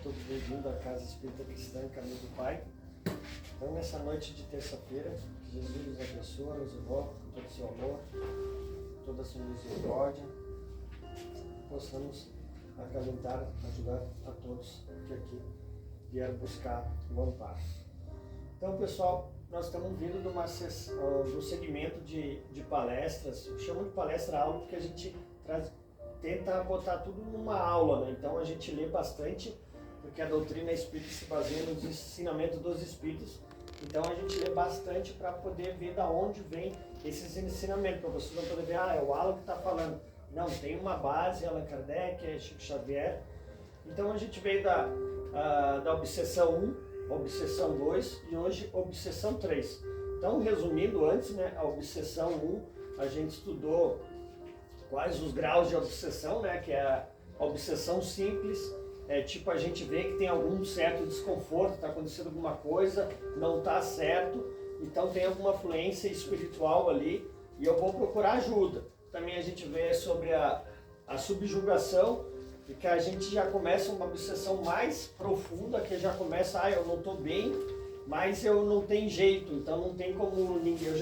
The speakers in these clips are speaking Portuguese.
todos bem-vindos à Casa Espírita Cristã, Caminho do Pai. Então, nessa noite de terça-feira, que Jesus nos abençoe, nos envolve com todo o seu amor, toda a sua misericórdia, possamos acalentar, ajudar a todos que aqui vieram buscar o amparo. Então, pessoal, nós estamos vindo do segmento de palestras. Eu chamo de palestra-aula porque a gente tenta botar tudo numa aula, né? Então a gente lê bastante, porque a doutrina espírita se baseia nos ensinamentos dos espíritos. Então a gente lê bastante para poder ver da onde vem esses ensinamentos, para vocês não poderem ver, é o Alan que está falando. Não, tem uma base, Allan Kardec, é Chico Xavier. Então a gente veio da obsessão 1, obsessão 2 e hoje obsessão 3. Então, resumindo antes, né, a obsessão 1, a gente estudou quais os graus de obsessão, né, que é a obsessão simples, tipo a gente vê que tem algum certo desconforto, está acontecendo alguma coisa, não está certo, então tem alguma fluência espiritual ali e eu vou procurar ajuda. Também a gente vê sobre a subjugação, e que a gente já começa uma obsessão mais profunda, que já começa, eu não estou bem, mas eu não tenho jeito, então não tem como ninguém,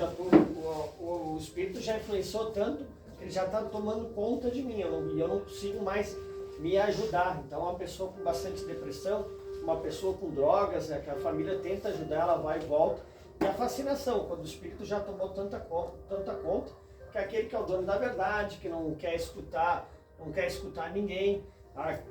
o espírito já influenciou tanto, que ele já está tomando conta de mim, eu não consigo mais me ajudar. Então uma pessoa com bastante depressão, uma pessoa com drogas, que a família tenta ajudar, ela vai e volta, e a fascinação, quando o espírito já tomou tanta conta, que é aquele que é o dono da verdade, que não quer escutar ninguém.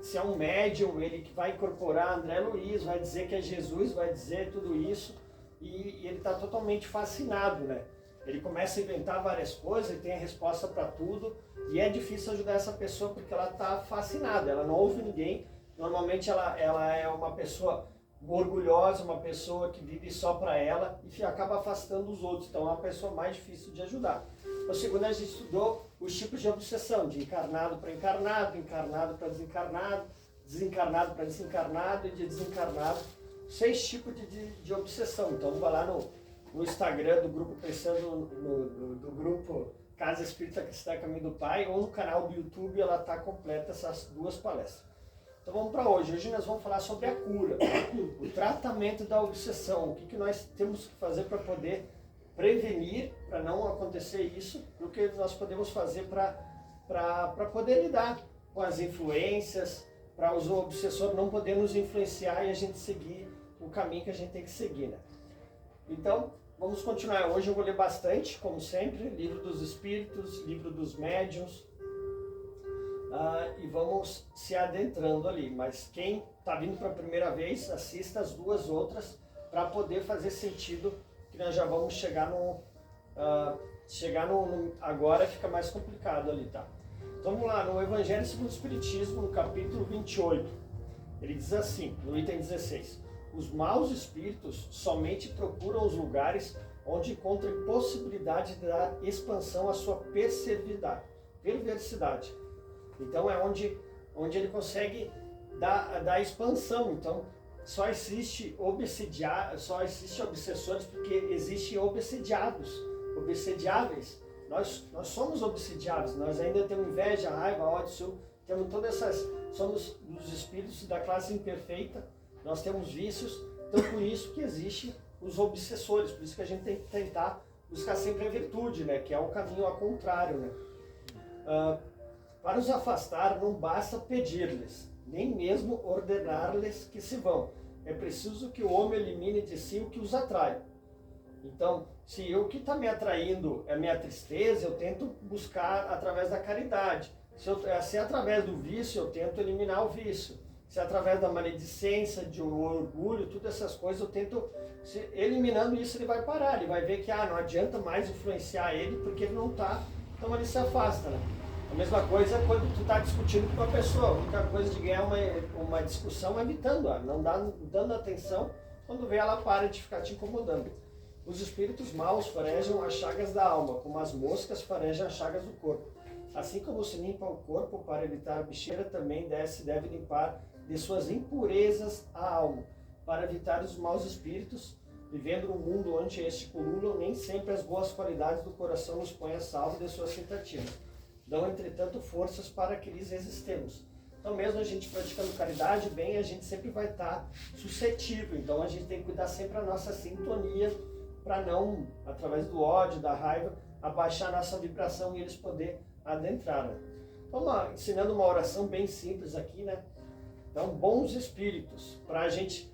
Se é um médium, ele que vai incorporar André Luiz, vai dizer que é Jesus, vai dizer tudo isso, e ele está totalmente fascinado, né? Ele começa a inventar várias coisas, ele tem a resposta para tudo, e é difícil ajudar essa pessoa porque ela está fascinada, ela não ouve ninguém. Normalmente ela é uma pessoa orgulhosa, uma pessoa que vive só para ela e acaba afastando os outros, então é uma pessoa mais difícil de ajudar. O segundo, a gente estudou os tipos de obsessão, de encarnado para encarnado, encarnado para desencarnado, desencarnado para desencarnado e de desencarnado. 6 tipos de obsessão. Então vai lá no Instagram do grupo Pensando, do grupo Casa Espírita Cristã Caminho do Pai, ou no canal do YouTube, ela está completa essas 2 palestras. Então vamos para hoje. Hoje nós vamos falar sobre a cura, o tratamento da obsessão, o que nós temos que fazer para poder prevenir, para não acontecer isso, o que nós podemos fazer para poder lidar com as influências, para o obsessor não poder nos influenciar e a gente seguir o caminho que a gente tem que seguir, né? Então, vamos continuar. Hoje eu vou ler bastante, como sempre, Livro dos Espíritos, Livro dos Médiuns, e vamos se adentrando ali. Mas quem está vindo para a primeira vez, assista as 2 outras para poder fazer sentido, que nós já vamos chegar agora fica mais complicado ali, tá? Então vamos lá, no Evangelho segundo o Espiritismo, no capítulo 28, ele diz assim, no item 16, os maus espíritos somente procuram os lugares onde encontram possibilidade de dar expansão à sua perversidade. Então é onde ele consegue dar expansão. Então só existe obsessores porque existem obsediáveis. Nós somos obsediáveis, nós ainda temos inveja, raiva, ódio, ciúme, temos todas essas, somos os espíritos da classe imperfeita, nós temos vícios, então por isso que existem os obsessores, por isso que a gente tem que tentar buscar sempre a virtude, né, que é o caminho ao contrário, né. Para os afastar não basta pedir-lhes, nem mesmo ordenar-lhes que se vão. É preciso que o homem elimine de si o que os atrai. Então, se o que está me atraindo é a minha tristeza, eu tento buscar através da caridade. Se é através do vício, eu tento eliminar o vício. Se é através da maledicência, de um orgulho, todas essas coisas, eu tento... eliminando isso, ele vai parar. Ele vai ver que não adianta mais influenciar ele, porque ele não está... Então ele se afasta, né? A mesma coisa quando tu está discutindo com uma pessoa. A única coisa de ganhar uma discussão é evitando, não dando atenção. Quando vê, ela para de ficar te incomodando. Os espíritos maus farejam as chagas da alma, como as moscas farejam as chagas do corpo. Assim como se limpa o corpo para evitar a bicheira, também se deve limpar de suas impurezas a alma, para evitar os maus espíritos. Vivendo num mundo onde estes pululam, nem sempre as boas qualidades do coração nos põem a salvo de suas tentativas. Dão, entretanto, forças para que lhes resistemos. Então mesmo a gente praticando caridade, bem, a gente sempre vai estar suscetível. Então a gente tem que cuidar sempre a nossa sintonia para não, através do ódio, da raiva, abaixar a nossa vibração e eles poderem adentrar. Né? Então, ensinando uma oração bem simples aqui, né? Então, bons espíritos, para a gente...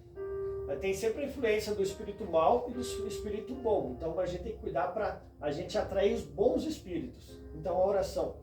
Tem sempre a influência do espírito mau e do espírito bom. Então a gente tem que cuidar para a gente atrair os bons espíritos. Então a oração: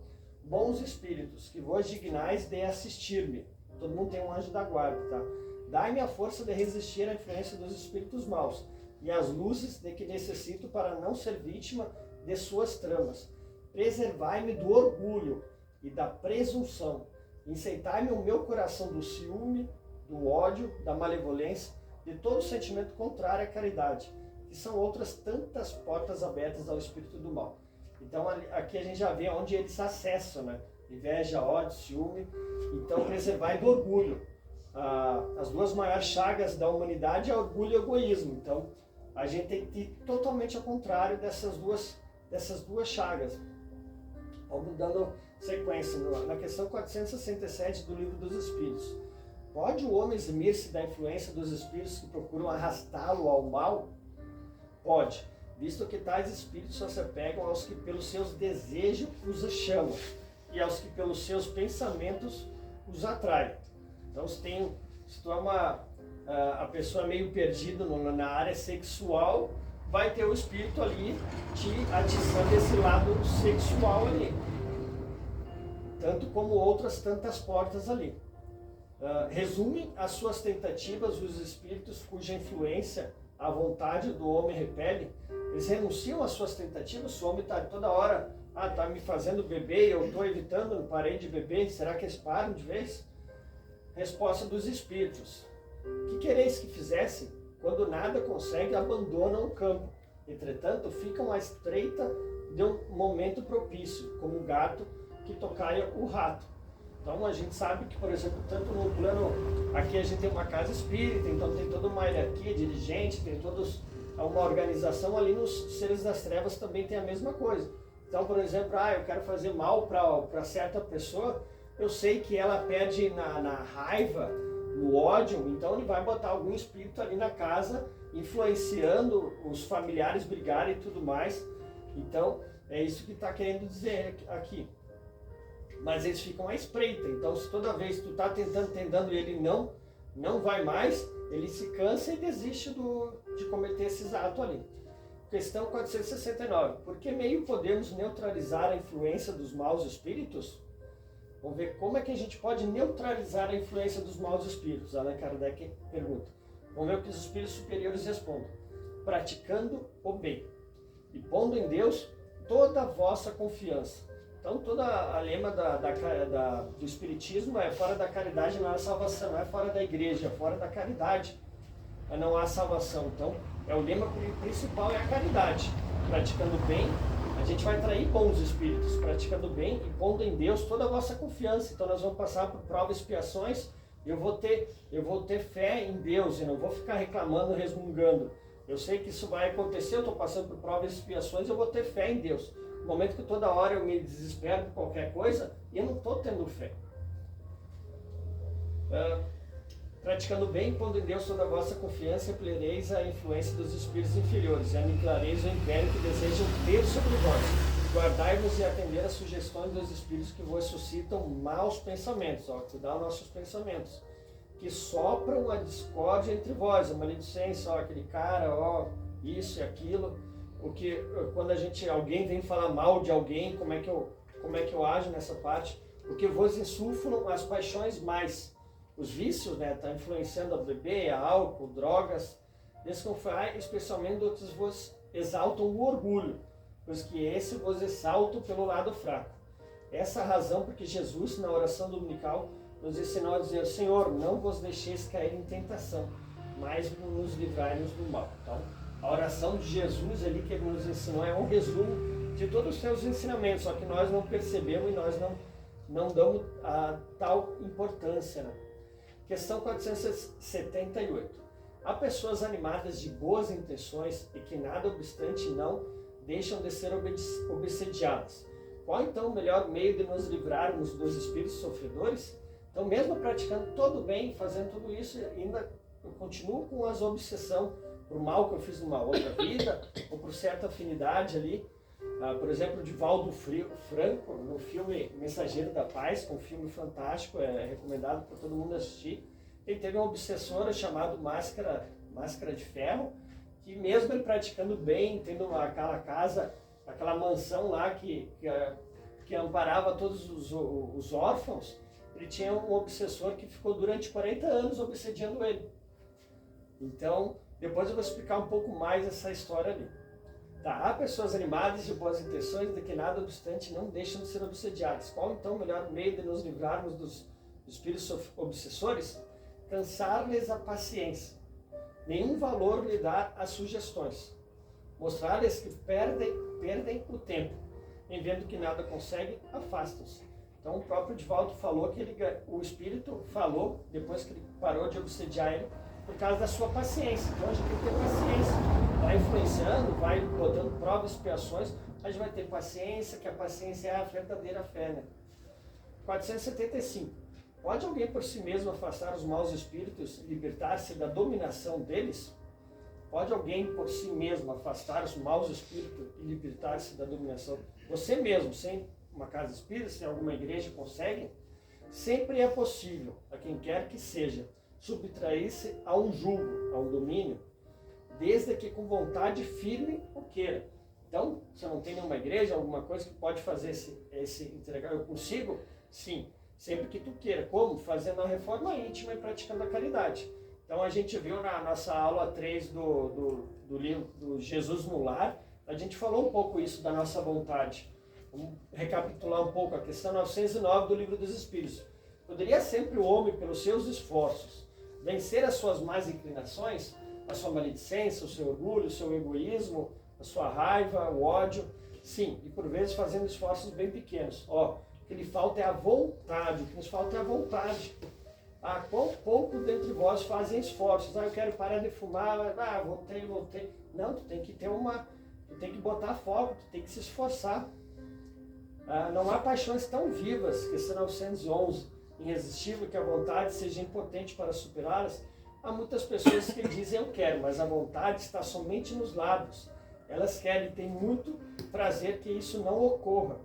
bons espíritos, que vos dignais de assistir-me. Todo mundo tem um anjo da guarda, tá? Dai-me a força de resistir à influência dos espíritos maus e as luzes de que necessito para não ser vítima de suas tramas. Preservai-me do orgulho e da presunção. Enceitai-me o meu coração do ciúme, do ódio, da malevolência, de todo sentimento contrário à caridade, que são outras tantas portas abertas ao espírito do mal. Então aqui a gente já vê onde eles acessam, né? Inveja, ódio, ciúme. Então preservar do orgulho. As duas maiores chagas da humanidade é orgulho e egoísmo. Então a gente tem que ir totalmente ao contrário dessas duas chagas. Vamos dando sequência na questão 467 do Livro dos Espíritos. Pode o homem eximir-se da influência dos espíritos que procuram arrastá-lo ao mal? Pode, visto que tais espíritos só se apegam aos que pelos seus desejos os chamam e aos que pelos seus pensamentos os atraem. Então, se tu é a pessoa meio perdida na área sexual, vai ter o espírito ali te atiçando esse lado sexual ali. Tanto como outras tantas portas ali. Resumem as suas tentativas os espíritos cuja influência a vontade do homem repele. Eles renunciam às suas tentativas. Se o homem está toda hora, está me fazendo beber, eu estou evitando, não parei de beber, será que eles param de vez? Resposta dos espíritos: que quereis que fizessem? Quando nada consegue, abandonam o campo. Entretanto, ficam à estreita de um momento propício, como o gato que tocaia o rato. Então a gente sabe que, por exemplo, tanto no plano, aqui a gente tem uma casa espírita, então tem toda uma hierarquia, dirigente, tem todos uma organização. Ali nos seres das trevas também tem a mesma coisa. Então, por exemplo, eu quero fazer mal para certa pessoa, eu sei que ela perde na raiva, no ódio, então ele vai botar algum espírito ali na casa, influenciando os familiares brigarem e tudo mais. Então, é isso que está querendo dizer aqui. Mas eles ficam à espreita. Então, se toda vez tu está tentando e ele não vai mais, ele se cansa e desiste de cometer esses atos ali. Questão 469. Por que meio podemos neutralizar a influência dos maus espíritos? Vamos ver como é que a gente pode neutralizar a influência dos maus espíritos. Allan Kardec pergunta. Vamos ver o que os espíritos superiores respondem. Praticando o bem e pondo em Deus toda a vossa confiança. Então, toda a lema do espiritismo é: fora da caridade não há salvação, não é fora da igreja, é fora da caridade não há salvação. Então, o lema principal é a caridade. Praticando bem, a gente vai atrair bons espíritos. Praticando bem e pondo em Deus toda a vossa confiança. Então, nós vamos passar por provas e expiações. Eu vou ter fé em Deus e não vou ficar reclamando, resmungando. Eu sei que isso vai acontecer, eu estou passando por provas e expiações, eu vou ter fé em Deus. No momento que toda hora eu me desespero por qualquer coisa, eu não estou tendo fé. Praticando bem, pondo em Deus toda a vossa confiança, ampliareis a influência dos espíritos inferiores e aniquilareis o império que desejam ter sobre vós. Guardai-vos e atender às sugestões dos espíritos que vos suscitam maus pensamentos. Cuidar dos nossos pensamentos. Que sopram a discórdia entre vós, a maledicência, aquele cara, isso e aquilo. Quando alguém vem falar mal de alguém, como é que eu ajo nessa parte? Porque vos insuflam as paixões mais. Os vícios, tá influenciando a beber, a álcool, drogas. Desconfiai, especialmente outros vos exaltam o orgulho, pois que esse vos exaltam pelo lado fraco. Essa é a razão porque Jesus, na oração dominical, nos ensinou a dizer: Senhor, não vos deixeis cair em tentação, mas nos livrai-nos do mal. Então, a oração de Jesus ali que ele nos ensinou é um resumo de todos os seus ensinamentos, só que nós não percebemos e nós não damos a tal importância. Questão 478. Há pessoas animadas de boas intenções e que nada obstante não deixam de ser obsediadas. Qual então o melhor meio de nos livrarmos dos espíritos sofredores? Então, mesmo praticando todo bem, fazendo tudo isso, ainda eu continuo com as obsessões por mal que eu fiz numa outra vida, ou por certa afinidade ali. Por exemplo, Divaldo Franco, no filme Mensageiro da Paz, que é um filme fantástico, é recomendado para todo mundo assistir. Ele teve uma obsessora chamada Máscara de Ferro, que mesmo ele praticando bem, tendo aquela casa, aquela mansão lá que amparava todos os órfãos, ele tinha um obsessor que ficou durante 40 anos obsediando ele. Então, depois eu vou explicar um pouco mais essa história ali. Tá, há pessoas animadas de boas intenções, de que nada obstante não deixam de ser obsediadas. Qual então o melhor meio de nos livrarmos dos espíritos obsessores? Cansar-lhes a paciência. Nenhum valor lhe dá as sugestões. Mostrar-lhes que perdem o tempo. Em vendo que nada conseguem, afastam-se. Então o próprio Divaldo falou que o espírito falou, depois que ele parou de obsediar ele, por causa da sua paciência. Então a gente tem que ter paciência. Vai influenciando, vai botando provas, expiações, a gente vai ter paciência, que a paciência é a verdadeira fé, né? 475. Pode alguém por si mesmo afastar os maus espíritos e libertar-se da dominação deles? Pode alguém por si mesmo afastar os maus espíritos e libertar-se da dominação? Você mesmo, sem uma casa espírita, sem alguma igreja, consegue? Sempre é possível, a quem quer que seja, subtrair-se a um jugo, a um domínio, desde que com vontade firme o queira. Então, você não tem nenhuma igreja, alguma coisa que pode fazer esse entregar? Eu consigo? Sim, sempre que tu queira. Como? Fazendo a reforma íntima e praticando a caridade. Então, a gente viu na nossa aula 3 do livro do Jesus no Lar, a gente falou um pouco isso da nossa vontade. Vamos recapitular um pouco a questão 909 do Livro dos Espíritos. Poderia sempre o homem, pelos seus esforços, vencer as suas más inclinações, a sua maledicência, o seu orgulho, o seu egoísmo, a sua raiva, o ódio? Sim, e por vezes fazendo esforços bem pequenos. O que lhe falta é a vontade, o que nos falta é a vontade. Quão pouco dentre vós fazem esforços? Eu quero parar de fumar, voltei. Não, tu tem que ter tu tem que botar foco, tu tem que se esforçar. Não há paixões tão vivas, questão 911, irresistível, que a vontade seja impotente para superá-las. Há muitas pessoas que dizem eu quero, mas a vontade está somente nos lábios. Elas querem, têm muito prazer que isso não ocorra.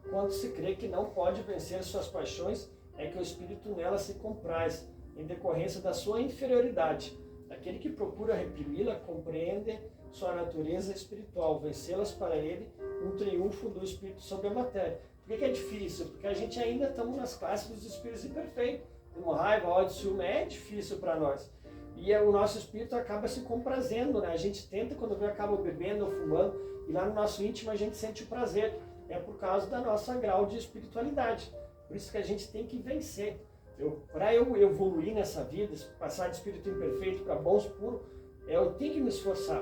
Quando se crê que não pode vencer suas paixões, é que o espírito nela se compraz, em decorrência da sua inferioridade. Aquele que procura reprimi-la compreende sua natureza espiritual, vencê-las para ele um triunfo do espírito sobre a matéria. Por que é difícil? Porque a gente ainda estamos nas classes dos espíritos imperfeitos. Temos raiva, ódio, ciúme, é difícil para nós. E o nosso espírito acaba se comprazendo, né? A gente tenta, quando vê, acaba bebendo ou fumando, e lá no nosso íntimo a gente sente o prazer. É por causa da nossa grau de espiritualidade. Por isso que a gente tem que vencer. Para eu evoluir nessa vida, passar de espírito imperfeito para bons puros, eu tenho que me esforçar.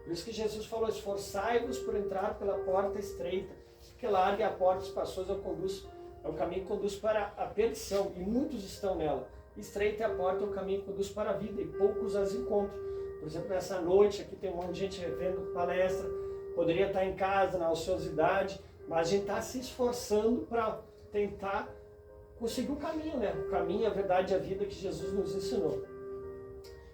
Por isso que Jesus falou, esforçai-vos por entrar pela porta estreita, porque larga é a porta espaçosa, é o caminho que conduz para a perdição, e muitos estão nela. Estreita é a porta, é o caminho que conduz para a vida, e poucos as encontram. Por exemplo, nessa noite aqui tem um monte de gente vendo palestra, poderia estar em casa, na ociosidade, mas a gente está se esforçando para tentar conseguir o caminho, né? O caminho, a verdade e a vida que Jesus nos ensinou.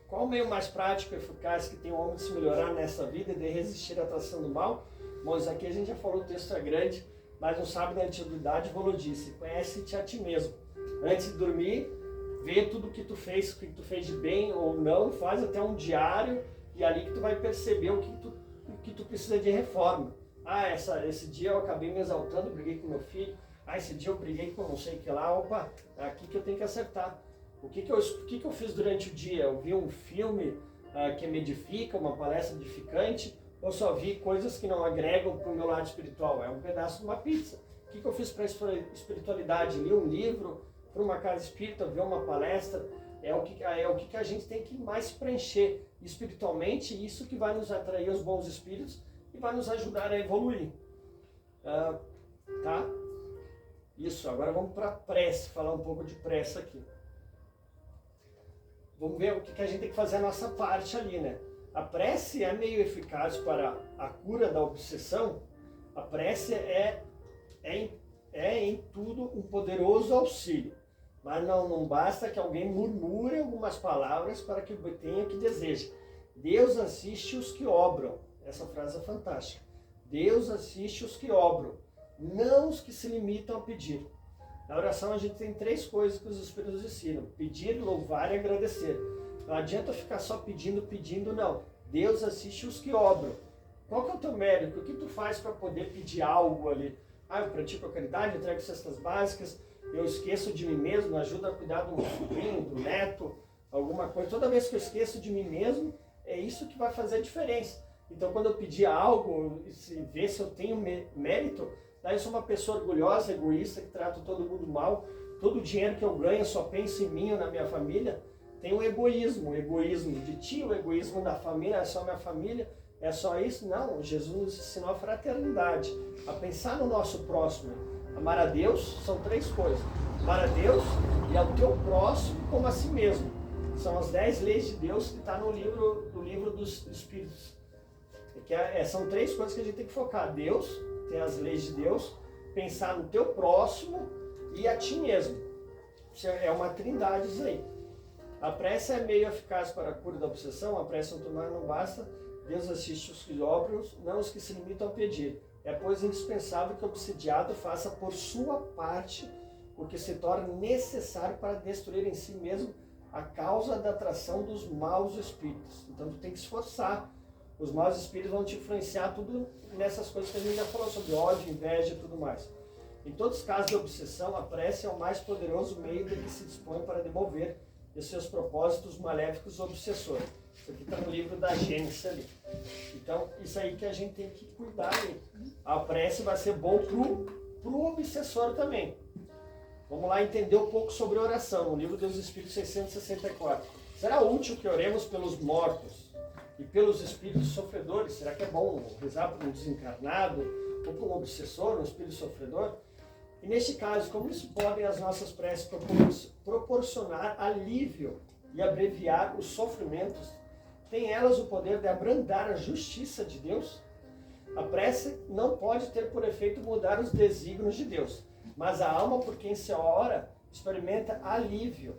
Qual o meio mais prático e eficaz que tem o homem de se melhorar nessa vida e de resistir à atração do mal? Bom, aqui a gente já falou, o texto é grande, mas um sábio da antiguidade falou disso: conhece-te a ti mesmo. Antes de dormir, vê tudo o que tu fez de bem ou não, faz até um diário, e ali que tu vai perceber o que tu precisa de reforma. Esse dia eu acabei me exaltando, briguei com meu filho. Esse dia eu briguei com não sei o que lá. Opa, é aqui que eu tenho que acertar. O que eu fiz durante o dia? Eu vi um filme que me edifica, uma palestra edificante, ou só vi coisas que não agregam para o meu lado espiritual? É um pedaço de uma pizza. O que eu fiz para a espiritualidade? Li um livro, para uma casa espírita, ver uma palestra. É o que a gente tem que mais preencher espiritualmente, isso que vai nos atrair aos bons espíritos e vai nos ajudar a evoluir. Tá? Isso, agora vamos para a prece, falar um pouco de prece aqui. Vamos ver o que a gente tem que fazer a nossa parte ali, né? A prece é meio eficaz para a cura da obsessão. A prece é em tudo um poderoso auxílio. Mas não basta que alguém murmure algumas palavras para que obtenha o que deseja. Deus assiste os que obram. Essa frase é fantástica. Deus assiste os que obram, não os que se limitam a pedir. Na oração a gente tem 3 coisas que os Espíritos nos ensinam: pedir, louvar e agradecer. Não adianta ficar só pedindo, não. Deus assiste os que obram. Qual que é o teu mérito? O que tu faz para poder pedir algo ali? Eu pratico a caridade, eu entrego cestas básicas, eu esqueço de mim mesmo, ajudo a cuidar do sobrinho, do neto, alguma coisa. Toda vez que eu esqueço de mim mesmo, é isso que vai fazer a diferença. Então, quando eu pedir algo, ver se eu tenho mérito, daí eu sou uma pessoa orgulhosa, egoísta, que trato todo mundo mal. Todo o dinheiro que eu ganho, eu só penso em mim ou na minha família. Tem o egoísmo de ti, o egoísmo da família, é só minha família, é só isso. Não, Jesus nos ensinou a fraternidade, a pensar no nosso próximo. Amar a Deus são 3 coisas: amar a Deus e ao teu próximo como a si mesmo. São as 10 leis de Deus que está no livro dos Espíritos. São 3 coisas que a gente tem que focar: Deus, tem as leis de Deus, pensar no teu próximo e a ti mesmo. Isso é uma trindade isso aí. A prece é meio eficaz para a cura da obsessão. A prece não basta. Deus assiste os que obram, não os que se limitam a pedir. É, pois, indispensável que o obsidiado faça por sua parte o que se torna necessário para destruir em si mesmo a causa da atração dos maus espíritos. Então, tu tem que esforçar. Os maus espíritos vão te influenciar tudo nessas coisas que a gente já falou, sobre ódio, inveja e tudo mais. Em todos os casos de obsessão, a prece é o mais poderoso meio de que se dispõe para demover de seus propósitos maléficos obsessores. Isso aqui está no livro da Gênesis ali. Então, isso aí que a gente tem que cuidar aí. A prece vai ser bom pro obsessor também. Vamos lá entender um pouco sobre oração, no livro dos Espíritos 664. Será útil que oremos pelos mortos e pelos espíritos sofredores? Será que é bom rezar por um desencarnado ou por um obsessor, um espírito sofredor? E neste caso, como isso podem as nossas preces proporcionar alívio e abreviar os sofrimentos? Tem elas o poder de abrandar a justiça de Deus? A prece não pode ter por efeito mudar os desígnios de Deus, mas a alma por quem se ora experimenta alívio,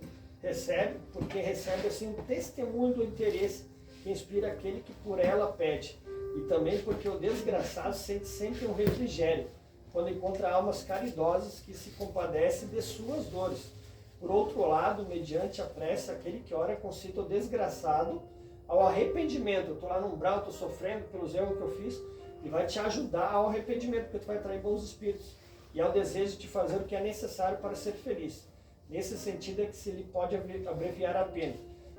porque recebe assim um testemunho do interesse que inspira aquele que por ela pede, e também porque o desgraçado sente sempre um refrigério quando encontra almas caridosas que se compadecem de suas dores. Por outro lado, mediante a prece, aquele que ora concita o desgraçado ao arrependimento. Eu estou lá no umbral, estou sofrendo pelos erros que eu fiz, e vai te ajudar ao arrependimento, porque tu vai atrair bons espíritos, e ao desejo de fazer o que é necessário para ser feliz. Nesse sentido é que se lhe pode abreviar a pena.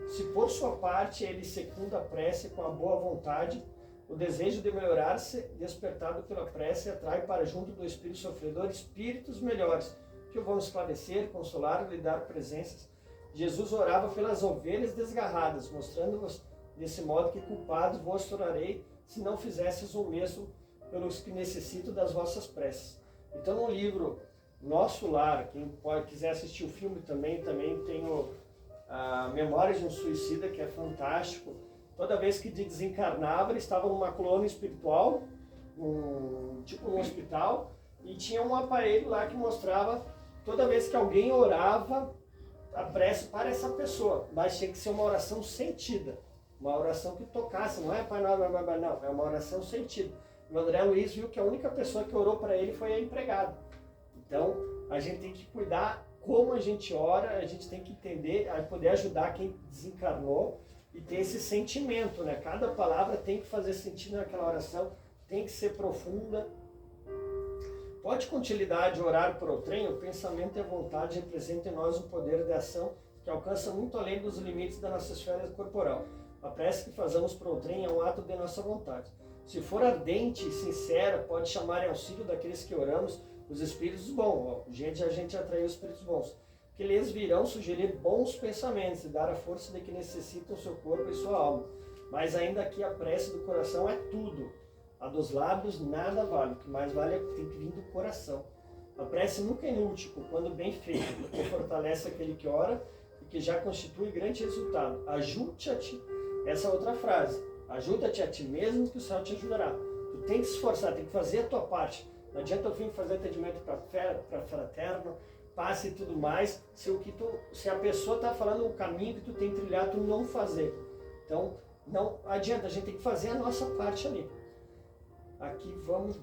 Se por sua parte ele secunda a prece com a boa vontade, o desejo de melhorar-se, despertado pela prece, atrai para junto do espírito sofredor espíritos melhores, que o vão esclarecer, consolar, lhe dar presenças. Jesus orava pelas ovelhas desgarradas, mostrando-vos desse modo que culpados vos tornarei, se não fizesses o mesmo pelos que necessitam das vossas preces. Então, no livro Nosso Lar, quem quiser assistir o filme também tem a Memórias de um Suicida, que é fantástico. Toda vez que desencarnava, ele estava numa colônia espiritual, tipo num hospital, e tinha um aparelho lá que mostrava, toda vez que alguém orava, a prece para essa pessoa, mas tinha que ser uma oração sentida, uma oração que tocasse, não é Pai Nosso, não, é uma oração sentida. O André Luiz viu que a única pessoa que orou para ele foi a empregada. Então, a gente tem que cuidar como a gente ora, a gente tem que entender, poder ajudar quem desencarnou e ter esse sentimento, né? Cada palavra tem que fazer sentido naquela oração, tem que ser profunda. Pode com utilidade orar por outrem? O pensamento e a vontade representam em nós um poder de ação que alcança muito além dos limites da nossa esfera corporal. A prece que fazemos por outrem é um ato de nossa vontade. Se for ardente e sincera, pode chamar em auxílio daqueles que oramos os espíritos bons. A gente atraiu os espíritos bons, que lhes virão sugerir bons pensamentos e dar a força de que necessitam seu corpo e sua alma. Mas ainda que a prece do coração é tudo. A dos lábios nada vale, o que mais vale é que tem que vir do coração. A prece nunca é inútil, quando bem feita, porque fortalece aquele que ora e que já constitui grande resultado. Ajuda-te, essa é outra frase, ajuda-te a ti mesmo que o céu te ajudará. Tu tem que se esforçar, tem que fazer a tua parte. Não adianta eu vir fazer atendimento para fraterno, passe e tudo mais, se a pessoa está falando o caminho que tu tem trilhado, tu não fazer. Então, não adianta, a gente tem que fazer a nossa parte ali. Aqui vamos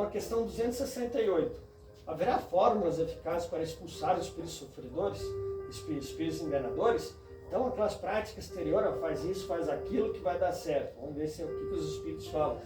à questão 268. Haverá fórmulas eficazes para expulsar os espíritos sofredores, espíritos enganadores? Então, aquelas práticas exteriores, faz isso, faz aquilo que vai dar certo. Vamos ver o que os espíritos falam.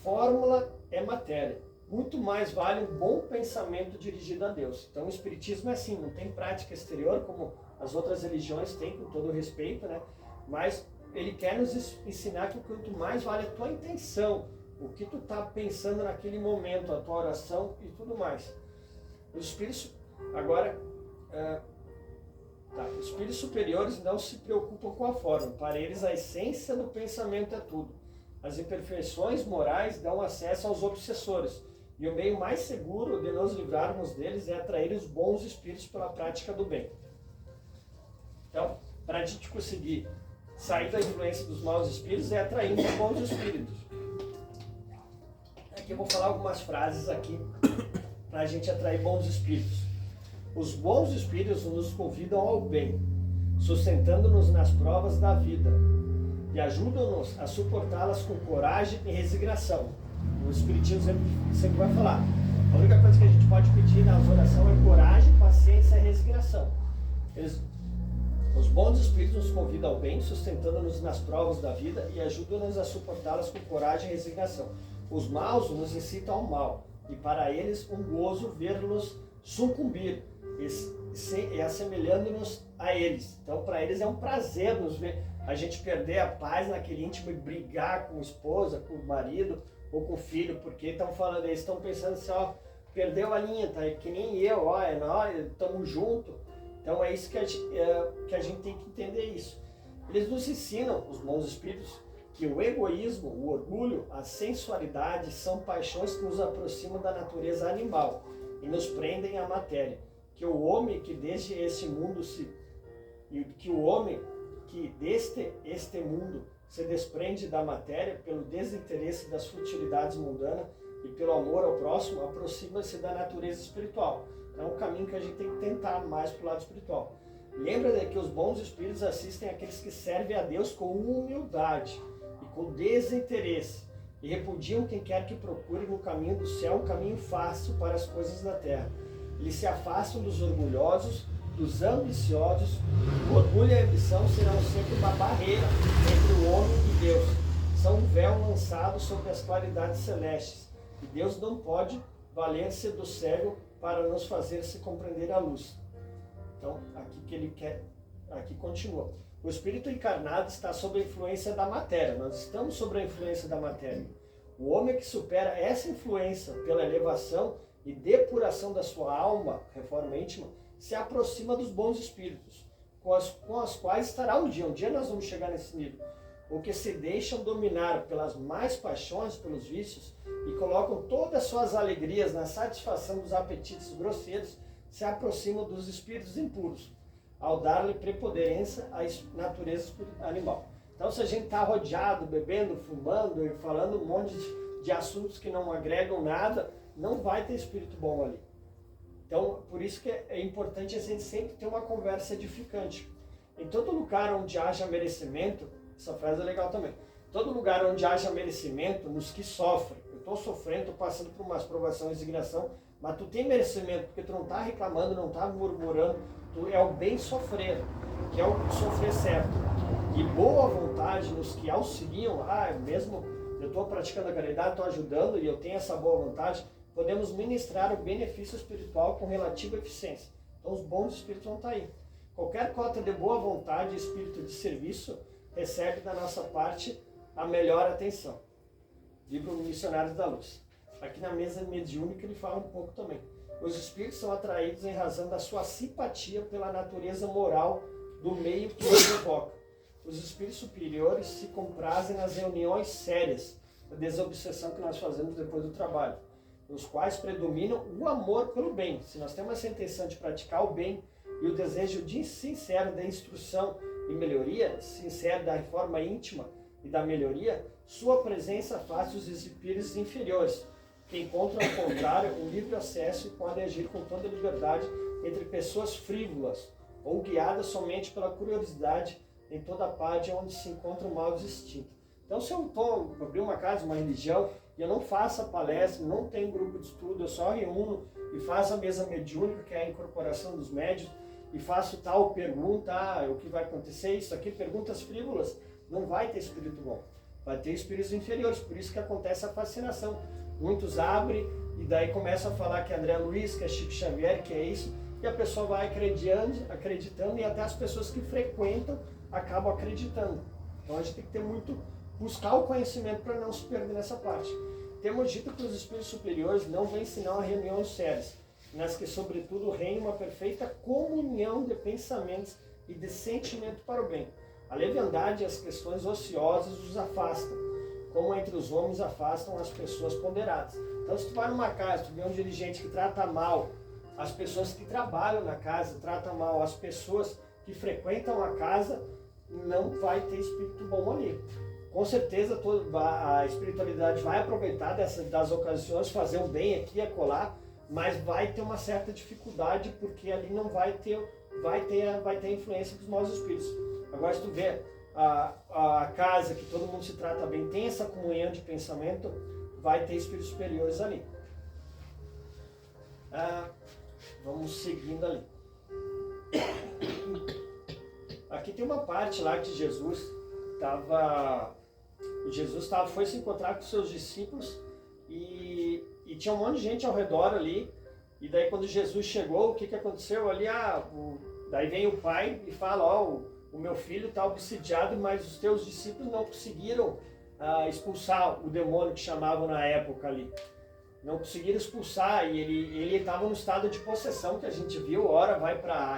Fórmula é matéria. Muito mais vale um bom pensamento dirigido a Deus. Então, o espiritismo é assim, não tem prática exterior como as outras religiões têm, com todo respeito, né? Mas ele quer nos ensinar que quanto mais vale a tua intenção, o que tu está pensando naquele momento, a tua oração e tudo mais. Os espíritos, agora, os espíritos superiores não se preocupam com a forma. Para eles, a essência do pensamento é tudo. As imperfeições morais dão acesso aos obsessores. E o meio mais seguro de nos livrarmos deles é atrair os bons espíritos pela prática do bem. Então, para a gente conseguir sair da influência dos maus espíritos, é atraindo os bons espíritos. Aqui eu vou falar algumas frases aqui para a gente atrair bons espíritos. Os bons espíritos nos convidam ao bem, sustentando-nos nas provas da vida e ajudam-nos a suportá-las com coragem e resignação. O espiritismo sempre vai falar. A única coisa que a gente pode pedir na oração é coragem, paciência e resignação. Os bons espíritos nos convidam ao bem, sustentando-nos nas provas da vida e ajudam-nos a suportá-las com coragem e resignação. Os maus nos incitam ao mal, e para eles um gozo ver-los sucumbir, e assemelhando-nos a eles. Então, para eles é um prazer nos ver, a gente perder a paz naquele íntimo e brigar com a esposa, com o marido ou com o filho, porque estão falando, eles estão pensando assim, ó, perdeu a linha, tá? Que nem eu, ó, é nós, estamos juntos. Então é isso que a gente tem que entender isso. Eles nos ensinam, os bons espíritos, que o egoísmo, o orgulho, a sensualidade são paixões que nos aproximam da natureza animal e nos prendem à matéria. Que o homem que desde este mundo este mundo se desprende da matéria pelo desinteresse das futilidades mundanas e pelo amor ao próximo, aproxima-se da natureza espiritual. É um caminho que a gente tem que tentar mais para o lado espiritual. Lembra de que os bons espíritos assistem aqueles que servem a Deus com humildade e com desinteresse e repudiam quem quer que procure no caminho do céu um caminho fácil para as coisas da terra. Eles se afastam dos orgulhosos, dos ambiciosos. O orgulho e a ambição serão sempre uma barreira entre o homem e Deus. São um véu lançado sobre as claridades celestes. E Deus não pode valer-se do cego para nos fazer se compreender a luz. Então, aqui que ele quer, aqui continua. O espírito encarnado está sob a influência da matéria. Nós estamos sob a influência da matéria. O homem que supera essa influência pela elevação e depuração da sua alma, reforma íntima, se aproxima dos bons espíritos, com as quais estará um dia. Um dia nós vamos chegar nesse nível. Ou que se deixam dominar pelas mais paixões, pelos vícios, e colocam todas as suas alegrias na satisfação dos apetites grosseiros, se aproximam dos espíritos impuros, ao dar-lhe preponderância à natureza animal. Então, se a gente está rodeado, bebendo, fumando e falando um monte de assuntos que não agregam nada, não vai ter espírito bom ali. Então, por isso que é importante a gente sempre ter uma conversa edificante. Em todo lugar onde haja merecimento, essa frase é legal também, todo lugar onde haja merecimento, nos que sofrem. Eu estou sofrendo, estou passando por umas provações, resignação, mas tu tem merecimento, porque tu não está reclamando, não está murmurando, tu é o bem sofrer, que é o sofrer certo. E boa vontade nos que auxiliam, mesmo eu estou praticando a caridade, estou ajudando e eu tenho essa boa vontade, podemos ministrar o benefício espiritual com relativa eficiência. Então os bons espíritos vão estar aí. Qualquer cota de boa vontade e espírito de serviço recebe da nossa parte a melhor atenção. Livro Missionários da Luz. Aqui na mesa mediúnica ele fala um pouco também. Os espíritos são atraídos em razão da sua simpatia pela natureza moral do meio que os evoca. Os espíritos superiores se comprazem nas reuniões sérias, a desobsessão que nós fazemos depois do trabalho, nos quais predominam o amor pelo bem. Se nós temos essa intenção de praticar o bem e o desejo sincero da instrução e melhoria, sincero da reforma íntima e da melhoria, sua presença faz os espíritos inferiores, que encontram, ao contrário, um livre acesso e podem agir com toda liberdade entre pessoas frívolas ou guiadas somente pela curiosidade em toda parte onde se encontra o mau instinto. Então, se eu estou abrir uma casa, uma religião, e eu não faço a palestra, não tenho grupo de estudo, eu só reúno e faço a mesa mediúnica, que é a incorporação dos médios, e faço tal pergunta, o que vai acontecer, isso aqui, perguntas frívolas, não vai ter espírito bom. Vai ter espíritos inferiores, por isso que acontece a fascinação. Muitos abrem e daí começam a falar que é André Luiz, que é Chico Xavier, que é isso, e a pessoa vai acreditando e até as pessoas que frequentam acabam acreditando. Então a gente tem que ter muito, buscar o conhecimento para não se perder nessa parte. Temos dito que os espíritos superiores não vêm senão a reuniões sérias, nas que sobretudo reina uma perfeita comunhão de pensamentos e de sentimento para o bem. A leviandade e as questões ociosas os afastam, como entre os homens afastam as pessoas ponderadas. Então, se tu vai numa casa, tu vê um dirigente que trata mal as pessoas que trabalham na casa, trata mal as pessoas que frequentam a casa, não vai ter espírito bom ali. Com certeza a espiritualidade vai aproveitar das ocasiões, fazer um bem aqui e acolá, mas vai ter uma certa dificuldade, porque ali não vai ter a influência dos maus espíritos. Agora, se tu vê a casa que todo mundo se trata bem, tem essa comunhão de pensamento, vai ter espíritos superiores ali. Vamos seguindo ali. Aqui tem uma parte lá que Jesus foi se encontrar com seus discípulos e tinha um monte de gente ao redor ali. E daí quando Jesus chegou, o que aconteceu ali? Daí vem o pai e fala, o meu filho está obsidiado, mas os teus discípulos não conseguiram expulsar o demônio que chamavam na época ali. Não conseguiram expulsar e ele estava no estado de possessão que a gente viu, ora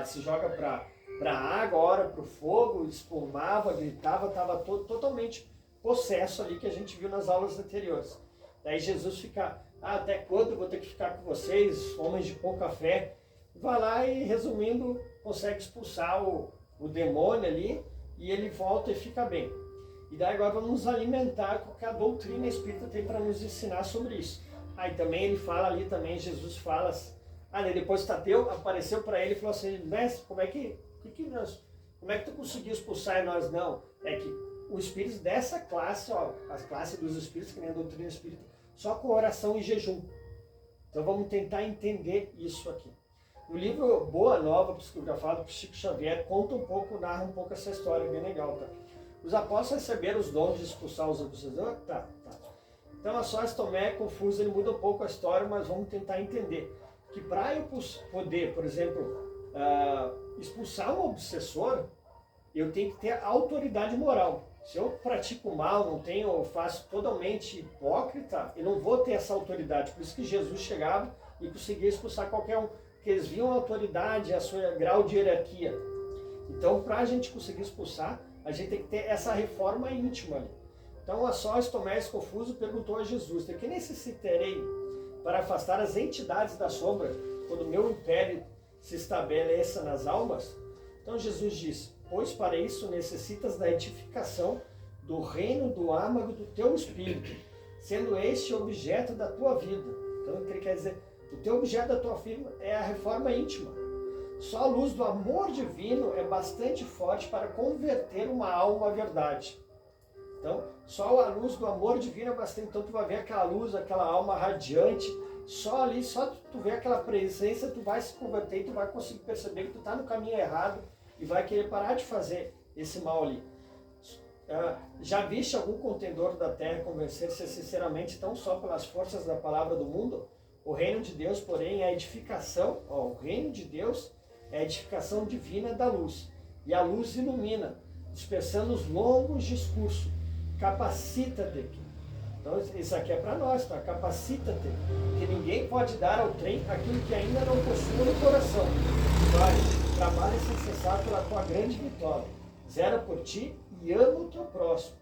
se joga para a água, ora para o fogo, espumava, gritava, estava totalmente possesso ali que a gente viu nas aulas anteriores. Daí Jesus fica, até quando eu vou ter que ficar com vocês, homens de pouca fé? Vai lá e, resumindo, consegue expulsar o demônio ali e ele volta e fica bem. E daí agora vamos nos alimentar com o que a doutrina espírita tem para nos ensinar sobre isso. Aí também ele fala ali, também Jesus fala, depois Tadeu apareceu para ele e falou assim, mestre, como é que tu conseguiu expulsar e nós não? É que os espíritos dessa classe, as classes dos espíritos, que nem a doutrina espírita, só com oração e jejum. Então vamos tentar entender isso aqui. No livro Boa Nova, psicografado por Chico Xavier, narra um pouco essa história, bem legal, tá? Os apóstolos receberam os dons de expulsar os obsessores? Tá. Então a sós Tomé é confuso, ele muda um pouco a história, mas vamos tentar entender. Que para eu poder, por exemplo, expulsar um obsessor, eu tenho que ter autoridade moral. Se eu pratico mal, eu faço totalmente hipócrita, eu não vou ter essa autoridade. Por isso que Jesus chegava e conseguia expulsar qualquer um, porque eles viam a autoridade, a sua grau de hierarquia. Então, para a gente conseguir expulsar, a gente tem que ter essa reforma íntima ali. Então, a sós Tomé confuso perguntou a Jesus, de que necessitarei para afastar as entidades da sombra, quando o meu império se estabeleça nas almas? Então Jesus diz, pois para isso necessitas da edificação do reino do âmago do teu espírito, sendo este objeto da tua vida. Então o que ele quer dizer? O teu objeto da tua vida é a reforma íntima. Só a luz do amor divino é bastante forte para converter uma alma à verdade. Então, só a luz do amor divino é bastante. Então tu vai ver aquela luz, aquela alma radiante, só ali, só tu ver aquela presença, tu vai se converter e tu vai conseguir perceber que tu está no caminho errado e vai querer parar de fazer esse mal ali. Já viste algum contendor da terra convencer-se sinceramente tão só pelas forças da palavra do mundo? O reino de Deus, porém, é a edificação, o reino de Deus é a edificação divina da luz. E a luz ilumina, dispersando os longos discursos. Capacita-te. Então isso aqui é para nós, tá? Capacita-te. Que ninguém pode dar ao trem aquilo que ainda não possui no coração. Vai, trabalha sem cessar pela tua grande vitória. Zera por ti e ama o teu próximo.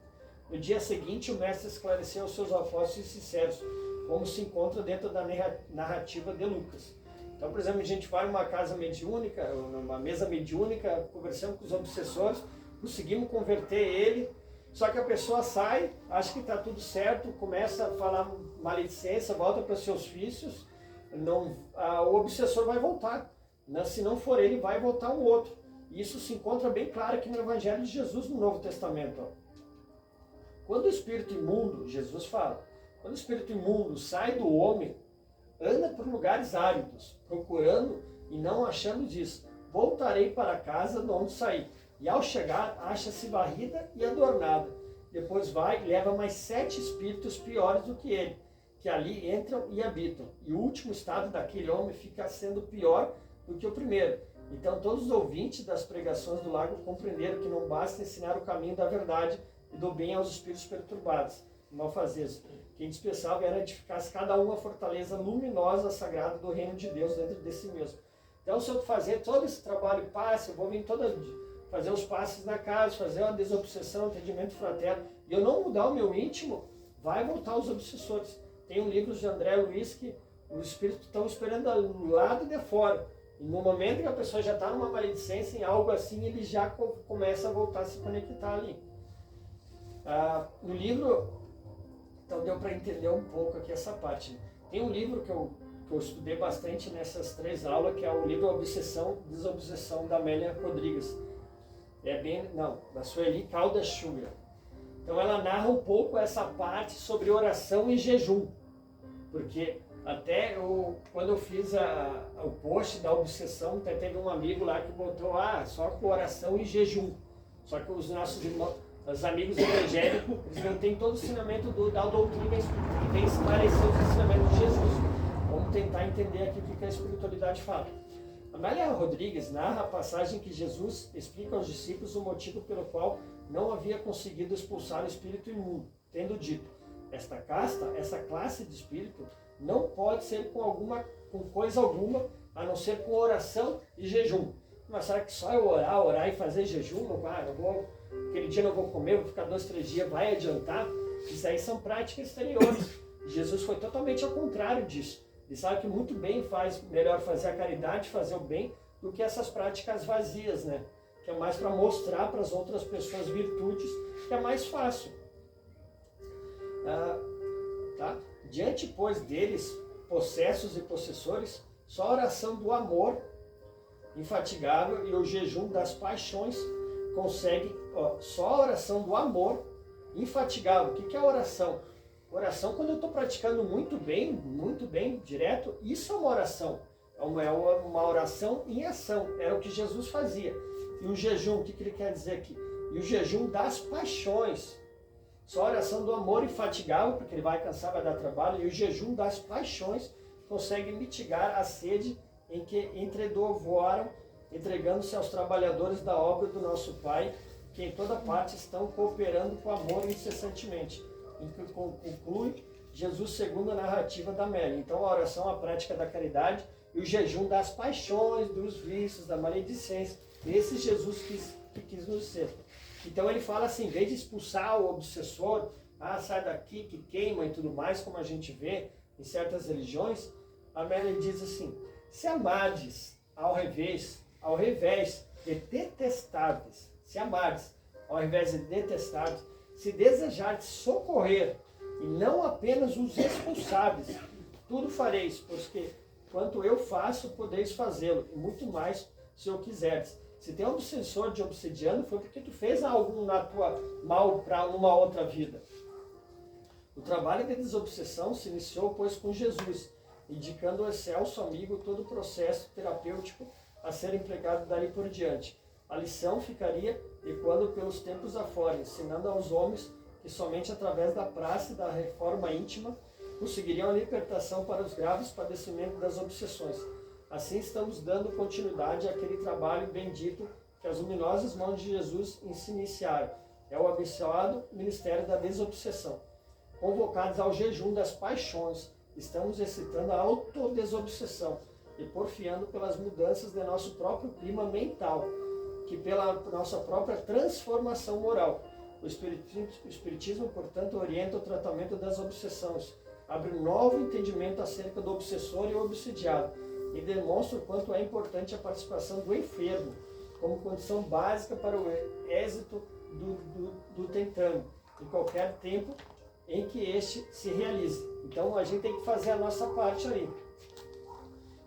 No dia seguinte, o mestre esclareceu aos seus apóstolos sinceros, como se encontra dentro da narrativa de Lucas. Então, por exemplo, a gente vai numa casa mediúnica, numa mesa mediúnica, conversamos com os obsessores, conseguimos converter ele, Só que a pessoa sai, acha que está tudo certo, começa a falar maledicência, volta para os seus vícios, o obsessor vai voltar. Se não for ele, vai voltar um outro. Isso se encontra bem claro aqui no Evangelho de Jesus, no Novo Testamento. Quando o espírito imundo, Jesus fala, quando o espírito imundo sai do homem, anda por lugares áridos, procurando e não achando disso. Voltarei para casa de onde saí. E ao chegar, acha-se varrida e adornada. Depois vai e leva mais 7 espíritos piores do que ele, que ali entram e habitam. E o último estado daquele homem fica sendo pior do que o primeiro. Então todos os ouvintes das pregações do lago compreenderam que não basta ensinar o caminho da verdade e do bem aos espíritos perturbados, malfazejos. Que indispensável era edificar cada uma fortaleza luminosa, sagrada do reino de Deus dentro de si mesmo. Então, se eu fazer todo esse trabalho passe, eu vou vir fazer os passes na casa, fazer uma desobsessão, entendimento fraterno, e eu não mudar o meu íntimo, vai voltar os obsessores. Tem um livro de André Luiz que os espíritos estão esperando do lado de fora. E no momento que a pessoa já está numa maledicência, em algo assim, ele já começa a voltar a se conectar ali. No livro, então deu para entender um pouco aqui essa parte. Tem um livro que eu estudei bastante nessas 3 aulas, que é o livro Obsessão, Desobsessão, da Amélia Rodrigues. Da Sueli Caldas Sugar. Então ela narra um pouco essa parte sobre oração e jejum. Porque até quando eu fiz o post da obsessão, até teve um amigo lá que botou, só com oração e jejum. Só que os nossos irmãos, os amigos evangélicos, eles não têm todo o ensinamento da doutrina que vem esclarecer os ensinamentos de Jesus. Vamos tentar entender aqui o que a espiritualidade fala. Amélia Rodrigues narra a passagem que Jesus explica aos discípulos o motivo pelo qual não havia conseguido expulsar o espírito imundo, tendo dito, esta classe de espírito não pode ser com coisa alguma, a não ser com oração e jejum. Mas será que só eu orar e fazer jejum? Aquele dia não vou comer, vou ficar 2, 3 dias, vai adiantar? Isso aí são práticas exteriores. Jesus foi totalmente ao contrário disso. Ele sabe que muito bem melhor fazer a caridade, fazer o bem, do que essas práticas vazias, né? Que é mais para mostrar para as outras pessoas virtudes, que é mais fácil. Diante, pois, deles, possessos e possessores, só a oração do amor infatigável e o jejum das paixões consegue, só a oração do amor infatigável. O que é a oração? Oração, quando eu estou praticando muito bem, direto, isso é uma oração. É uma oração em ação. Era o que Jesus fazia. E o jejum, o que ele quer dizer aqui? E o jejum das paixões. Só a oração do amor infatigável, porque ele vai cansar, vai dar trabalho. E o jejum das paixões consegue mitigar a sede em que entrevoaram, entregando-se aos trabalhadores da obra do nosso Pai, que em toda parte estão cooperando com amor incessantemente. Conclui Jesus segundo a narrativa da Amélia. Então a oração, a prática da caridade e o jejum das paixões, dos vícios, da maledicência. Esse Jesus que quis nos ser. Então ele fala assim, em vez de expulsar o obsessor, sai daqui, que queima e tudo mais, como a gente vê em certas religiões, a Amélia diz assim, se amardes ao revés de detestardes, se amardes ao invés de detestardes, se desejardes socorrer e não apenas os expulsardes, tudo fareis, pois que quanto eu faço, podeis fazê-lo, e muito mais se eu quiserdes. Se tem um obsessor de obsidiano, foi porque tu fez algo na tua mal para uma outra vida. O trabalho de desobsessão se iniciou, pois, com Jesus, indicando ao excelso amigo todo o processo terapêutico a ser empregado dali por diante. A lição ficaria ecoando pelos tempos afora, ensinando aos homens que somente através da prática e da reforma íntima conseguiriam a libertação para os graves padecimentos das obsessões. Assim estamos dando continuidade àquele trabalho bendito que as luminosas mãos de Jesus se iniciaram. É o abençoado ministério da desobsessão. Convocados ao jejum das paixões, estamos excitando a autodesobsessão e porfiando pelas mudanças de nosso próprio clima mental, que pela nossa própria transformação moral. O Espiritismo, portanto, orienta o tratamento das obsessões, abre um novo entendimento acerca do obsessor e o obsidiado, e demonstra o quanto é importante a participação do enfermo, como condição básica para o êxito do tentando, em qualquer tempo em que este se realize. Então a gente tem que fazer a nossa parte ali.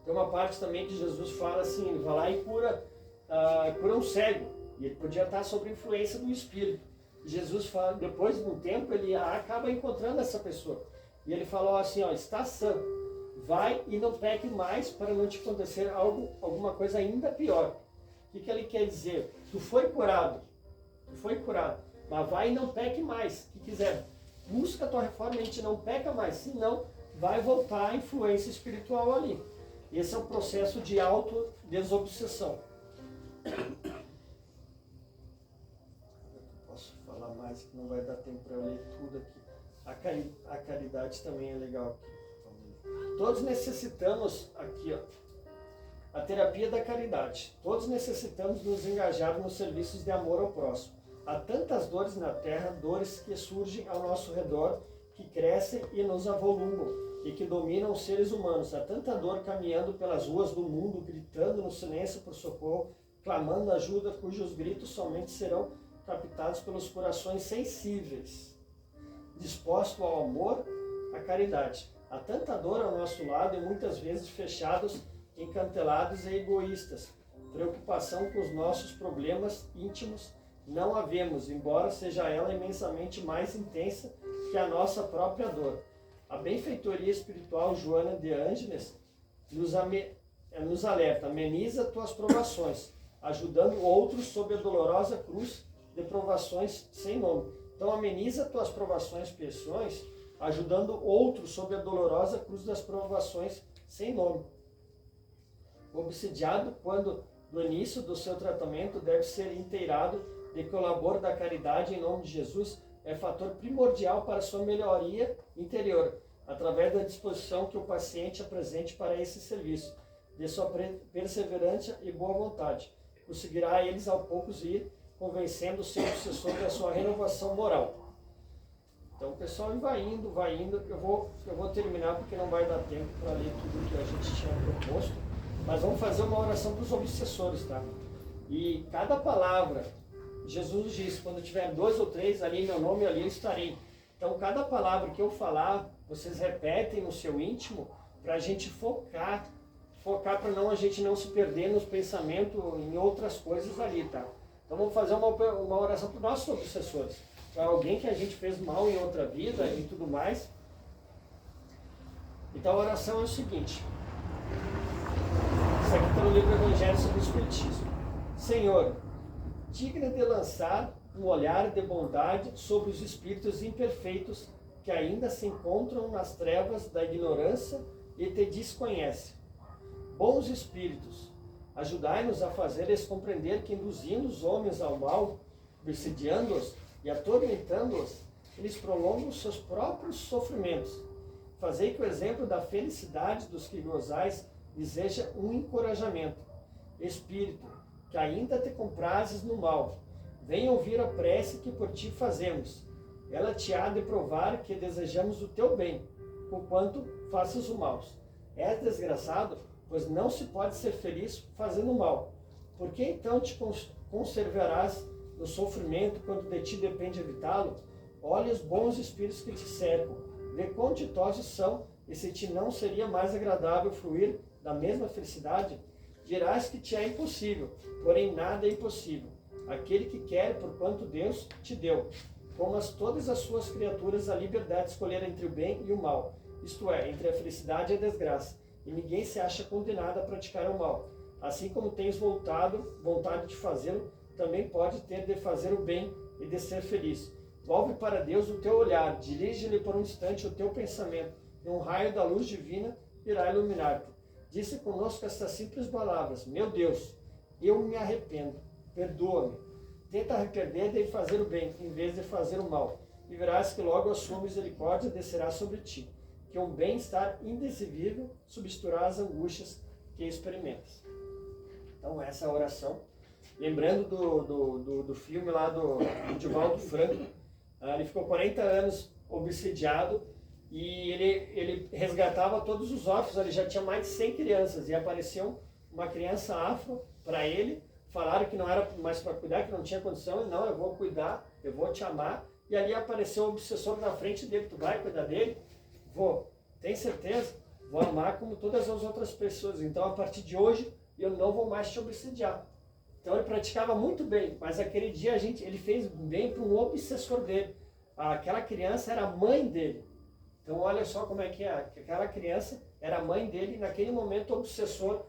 Tem uma parte também que Jesus fala assim, ele vai lá e cura um cego, e ele podia estar sob influência do Espírito. Jesus fala, depois de um tempo, ele acaba encontrando essa pessoa. E ele falou assim, ó, está sã, vai e não peque mais para não te acontecer alguma coisa ainda pior. O que ele quer dizer? Tu foi curado, mas vai e não peque mais. Se quiser, busca a tua reforma e a gente não peca mais, senão vai voltar a influência espiritual ali. Esse é o processo de autodesobsessão. Posso falar mais, que não vai dar tempo para eu ler tudo aqui. A caridade também é legal aqui. Todos necessitamos, aqui ó, a terapia da caridade. Todos necessitamos nos engajar nos serviços de amor ao próximo. Há tantas dores na terra, dores que surgem ao nosso redor, que crescem e nos avolumam, e que dominam os seres humanos. Há tanta dor caminhando pelas ruas do mundo, gritando no silêncio por socorro, clamando ajuda, cujos gritos somente serão captados pelos corações sensíveis, dispostos ao amor, à caridade. Há tanta dor ao nosso lado e muitas vezes fechados, encantelados e egoístas. Preocupação com os nossos problemas íntimos não havemos, embora seja ela imensamente mais intensa que a nossa própria dor. A benfeitoria espiritual Joana de Ângeles nos alerta, ameniza tuas provações, ajudando outros sob a dolorosa cruz de provações sem nome. Então ameniza tuas provações, pressões, ajudando outros sob a dolorosa cruz das provações sem nome. Obsidiado, quando do início do seu tratamento, deve ser inteirado de que o labor da caridade em nome de Jesus é fator primordial para sua melhoria interior, através da disposição que o paciente apresente para esse serviço, de sua perseverança e boa vontade. Conseguirá eles ao poucos ir convencendo o seu obsessor da sua renovação moral. Então o pessoal vai indo. Eu vou terminar porque não vai dar tempo para ler tudo que a gente tinha proposto, mas vamos fazer uma oração para os obsessores, tá? E cada palavra, Jesus disse, quando tiver 2 ou 3 ali em meu nome, ali eu estarei. Então cada palavra que eu falar, vocês repetem no seu íntimo, para a gente focar para a gente não se perder nos pensamentos em outras coisas ali, tá? Então vamos fazer uma oração para os nossos obsessores, para alguém que a gente fez mal em outra vida e tudo mais. Então a oração é o seguinte, isso aqui está no livro Evangelho sobre o Espiritismo. Senhor, digna de lançar um olhar de bondade sobre os espíritos imperfeitos que ainda se encontram nas trevas da ignorância e te desconhecem. Bons espíritos, ajudai-nos a fazer-lhes compreender que, induzindo os homens ao mal, obsidiando-os e atormentando-os, eles prolongam os seus próprios sofrimentos. Fazei que o exemplo da felicidade dos que gozais lhes seja um encorajamento. Espírito, que ainda te comprases no mal, venha ouvir a prece que por ti fazemos. Ela te há de provar que desejamos o teu bem, porquanto faças o mal. És desgraçado, pois não se pode ser feliz fazendo mal. Por que então te conservarás no sofrimento quando de ti depende evitá-lo? Olha os bons espíritos que te cercam, vê quão ditosos são, e se te não seria mais agradável fruir da mesma felicidade? Dirás que te é impossível, porém nada é impossível. Aquele que quer, por quanto Deus te deu, como todas as suas criaturas, a liberdade de escolher entre o bem e o mal, isto é, entre a felicidade e a desgraça, e ninguém se acha condenado a praticar o mal. Assim como tens vontade de fazê-lo, também pode ter de fazer o bem e de ser feliz. Volve para Deus o teu olhar, dirige-lhe por um instante o teu pensamento, e um raio da luz divina irá iluminar-te. Disse conosco estas simples palavras: meu Deus, eu me arrependo, perdoa-me. Tenta arrepender-te e fazer o bem, em vez de fazer o mal, e verás que logo a sua misericórdia descerá sobre ti, que um bem-estar indecifrável substituirá as angústias que experimentas. Então essa é a oração. Lembrando do filme lá do Divaldo Franco, ele ficou 40 anos obsidiado e ele resgatava todos os órfãos, ele já tinha mais de 100 crianças, e apareceu uma criança afro para ele, falaram que não era mais para cuidar, que não tinha condição, e não, eu vou cuidar, eu vou te amar. E ali apareceu o obsessor na frente dele, tu vai cuidar dele? Vou, tem certeza? Vou amar como todas as outras pessoas. Então, a partir de hoje, eu não vou mais te obsediar. Então, ele praticava muito bem, mas aquele dia ele fez bem para um obsessor dele. Aquela criança era a mãe dele. Então, olha só como é que é. Aquela criança era a mãe dele, e naquele momento o obsessor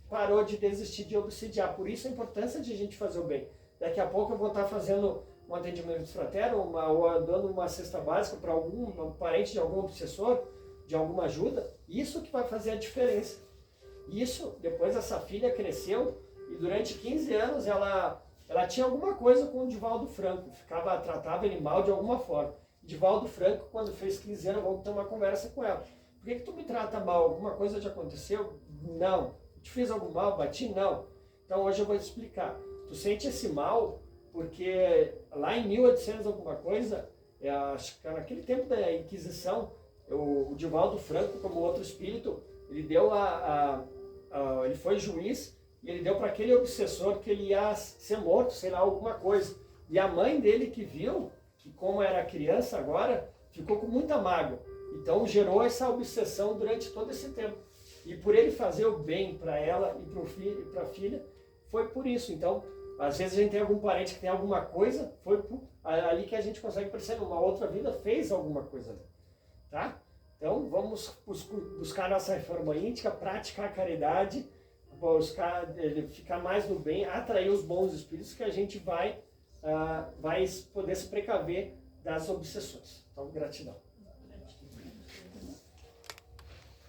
parou de desistir de obsediar. Por isso a importância de a gente fazer o bem. Daqui a pouco eu vou estar fazendo um atendimento fraterno, ou dando uma cesta básica para algum parente de algum obsessor, de alguma ajuda. Isso que vai fazer a diferença. Isso, depois essa filha cresceu e durante 15 anos ela tinha alguma coisa com o Divaldo Franco, tratava ele mal de alguma forma. Divaldo Franco, quando fez 15 anos, vamos ter uma conversa com ela. Por que tu me trata mal? Alguma coisa te aconteceu? Não. Te fiz algum mal? Bati? Não. Então hoje eu vou te explicar. Tu sente esse mal porque lá em 1800 alguma coisa, acho que naquele tempo da Inquisição, o Divaldo Franco, como outro espírito, ele deu ele foi juiz e ele deu para aquele obsessor que ele ia ser morto, sei lá, alguma coisa. E a mãe dele que viu, que como era criança agora, ficou com muita mágoa. Então gerou essa obsessão durante todo esse tempo. E por ele fazer o bem para ela e para o filho e para a filha, foi por isso. Então, às vezes a gente tem algum parente que tem alguma coisa, foi ali que a gente consegue perceber, uma outra vida fez alguma coisa ali. Tá? Então, vamos buscar nossa reforma íntima, praticar a caridade, buscar ficar mais no bem, atrair os bons espíritos, que a gente vai poder se precaver das obsessões. Então, gratidão.